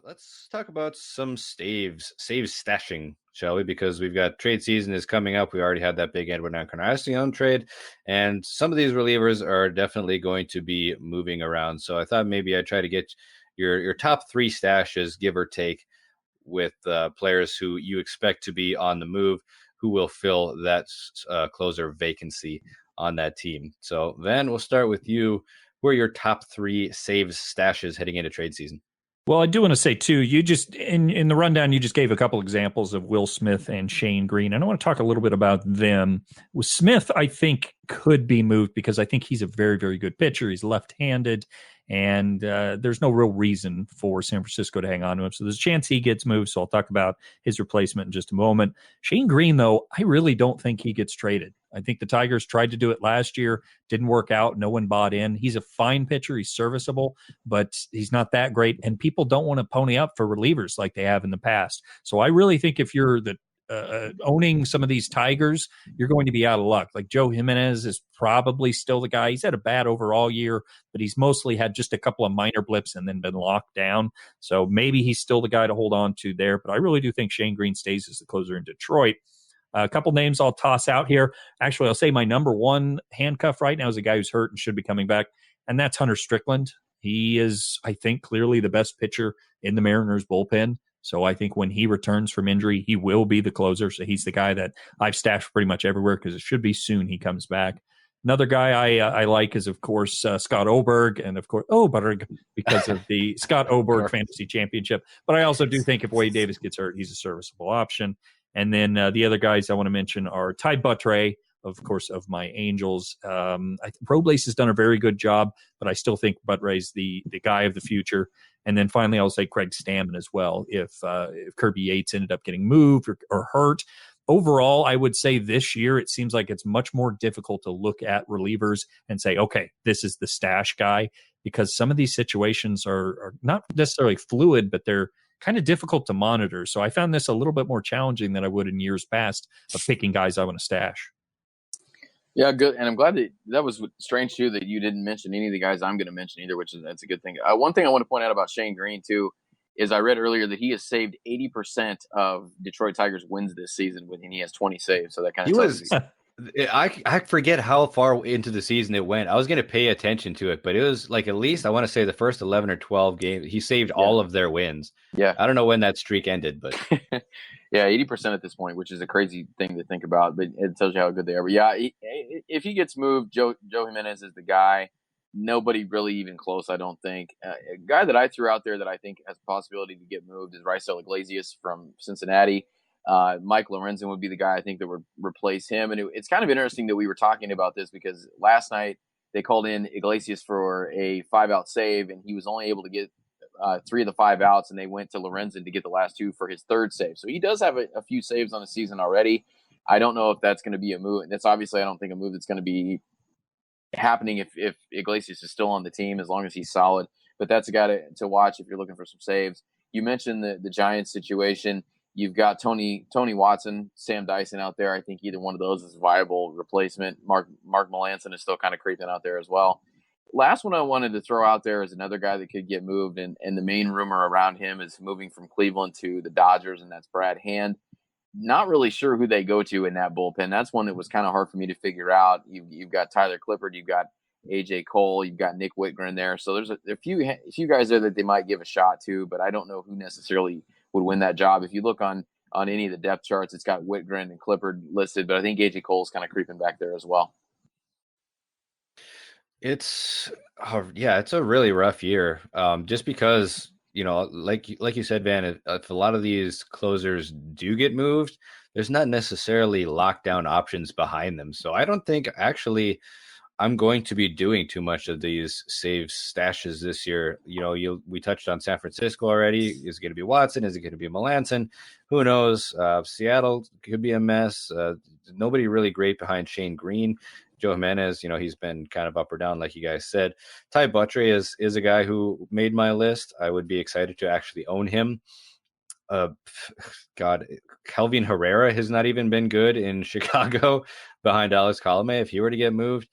Let's talk about some save stashing, shall we? Because we've got trade season is coming up. We already had that big Edwin Encarnacion trade, and some of these relievers are definitely going to be moving around. So I thought maybe I'd try to get your top three stashes, give or take, with players who you expect to be on the move, who will fill that closer vacancy on that team. So Van, we'll start with you. Who are your top three saves stashes heading into trade season? Well, I do want to say too, you just in the rundown, you just gave a couple examples of Will Smith and Shane Green. And I want to talk a little bit about them. With Smith, I think could be moved because I think he's a very, very good pitcher. He's left-handed, and there's no real reason for San Francisco to hang on to him. So there's a chance he gets moved. So I'll talk about his replacement in just a moment. Shane Green, though, I really don't think he gets traded. I think the Tigers tried to do it last year, didn't work out. No one bought in. He's a fine pitcher. He's serviceable, but he's not that great. And people don't want to pony up for relievers like they have in the past. So I really think if you're owning some of these Tigers, you're going to be out of luck. Like Joe Jimenez is probably still the guy. He's had a bad overall year, but he's mostly had just a couple of minor blips and then been locked down. So maybe he's still the guy to hold on to there. But I really do think Shane Green stays as the closer in Detroit. A couple names I'll toss out here. Actually, I'll say my number one handcuff right now is a guy who's hurt and should be coming back, and that's Hunter Strickland. He is, I think, clearly the best pitcher in the Mariners bullpen. So I think when he returns from injury, he will be the closer. So he's the guy that I've stashed pretty much everywhere because it should be soon he comes back. Another guy I like is, of course, Scott Oberg, and of course, Oberg, because of the Scott Oberg Fantasy Championship. But I also do think if Wade Davis gets hurt, he's a serviceable option. And then the other guys I want to mention are Ty Buttrey, of course, of my Angels. Robles has done a very good job, but I still think Buttrey's the guy of the future. And then finally, I'll say Craig Stammen as well. If Kirby Yates ended up getting moved or hurt, overall, I would say this year it seems like it's much more difficult to look at relievers and say, okay, this is the stash guy, because some of these situations are not necessarily fluid, but they're kind of difficult to monitor. So I found this a little bit more challenging than I would in years past of picking guys I want to stash. Yeah, good. And I'm glad that was strange too that you didn't mention any of the guys I'm going to mention either, that's a good thing. One thing I want to point out about Shane Green too is I read earlier that he has saved 80% of Detroit Tigers wins this season when he has 20 saves. So that kind of tells you. I forget how far into the season it went. I was going to pay attention to it, but it was like at least I want to say the first 11 or 12 games, he saved all of their wins. Yeah. I don't know when that streak ended, but yeah, 80% at this point, which is a crazy thing to think about, but it tells you how good they are. But yeah, if he gets moved, Joe Jimenez is the guy. Nobody really even close, I don't think. A guy that I threw out there that I think has a possibility to get moved is Raisel Iglesias from Cincinnati. Mike Lorenzen would be the guy I think that would replace him. And it's kind of interesting that we were talking about this because last night they called in Iglesias for a 5-out save, and he was only able to get 3 of the 5 outs, and they went to Lorenzen to get the last 2 for his 3rd save. So he does have a few saves on the season already. I don't know if that's going to be a move. That's obviously, I don't think a move that's going to be happening if Iglesias is still on the team, as long as he's solid. But that's a guy to watch if you're looking for some saves. You mentioned the Giants situation. You've got Tony Watson, Sam Dyson out there. I think either one of those is a viable replacement. Mark Melancon is still kind of creeping out there as well. Last one I wanted to throw out there is another guy that could get moved, and the main rumor around him is moving from Cleveland to the Dodgers, and that's Brad Hand. Not really sure who they go to in that bullpen. That's one that was kind of hard for me to figure out. You've got Tyler Clippard, you've got AJ Cole, you've got Nick Whitgren there. So there's a few guys there that they might give a shot to, but I don't know who necessarily would win that job. If you look on any of the depth charts, it's got Whitgren and Clippard listed, but I think AJ Cole's kind of creeping back there as well. It's a really rough year. Just because, like you said, Van, if a lot of these closers do get moved, there's not necessarily lockdown options behind them. So I don't think actually I'm going to be doing too much of these save stashes this year. We touched on San Francisco already. Is it going to be Watson? Is it going to be Melancon? Who knows? Seattle could be a mess. Nobody really great behind Shane Green. Joe Jimenez, he's been kind of up or down, like you guys said. Ty Buttrey is a guy who made my list. I would be excited to actually own him. Kelvin Herrera has not even been good in Chicago behind Alex Colomé. If he were to get moved,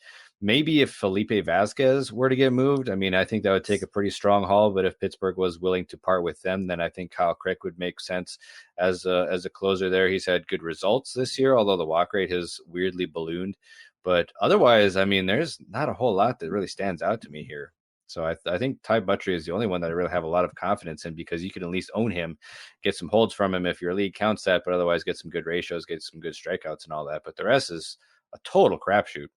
Maybe if Felipe Vasquez were to get moved, I mean, I think that would take a pretty strong haul. But if Pittsburgh was willing to part with them, then I think Kyle Crick would make sense as a closer there. He's had good results this year, although the walk rate has weirdly ballooned. But otherwise, I mean, there's not a whole lot that really stands out to me here. So I think Ty Buttrey is the only one that I really have a lot of confidence in because you can at least own him, get some holds from him if your league counts that, but otherwise get some good ratios, get some good strikeouts and all that. But the rest is a total crapshoot.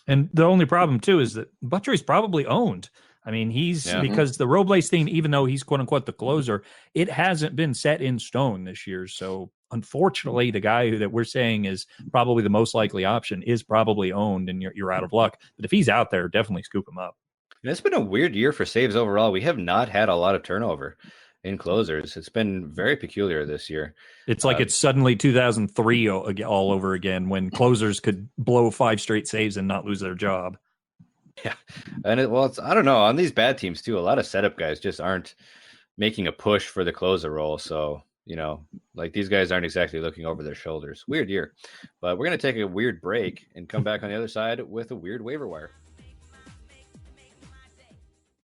And the only problem too is that Buttrey's probably owned. I mean, because the Robles thing, even though he's quote unquote the closer, it hasn't been set in stone this year. So unfortunately, the guy that we're saying is probably the most likely option is probably owned, and you're out of luck. But if he's out there, definitely scoop him up. And it's been a weird year for saves overall. We have not had a lot of turnover in closers. It's been very peculiar this year. It's like it's suddenly 2003 all over again when closers could blow 5 straight saves and not lose their job. Yeah. And I don't know, on these bad teams too, a lot of setup guys just aren't making a push for the closer role. So, like these guys aren't exactly looking over their shoulders. Weird year. But we're going to take a weird break and come back on the other side with a weird waiver wire.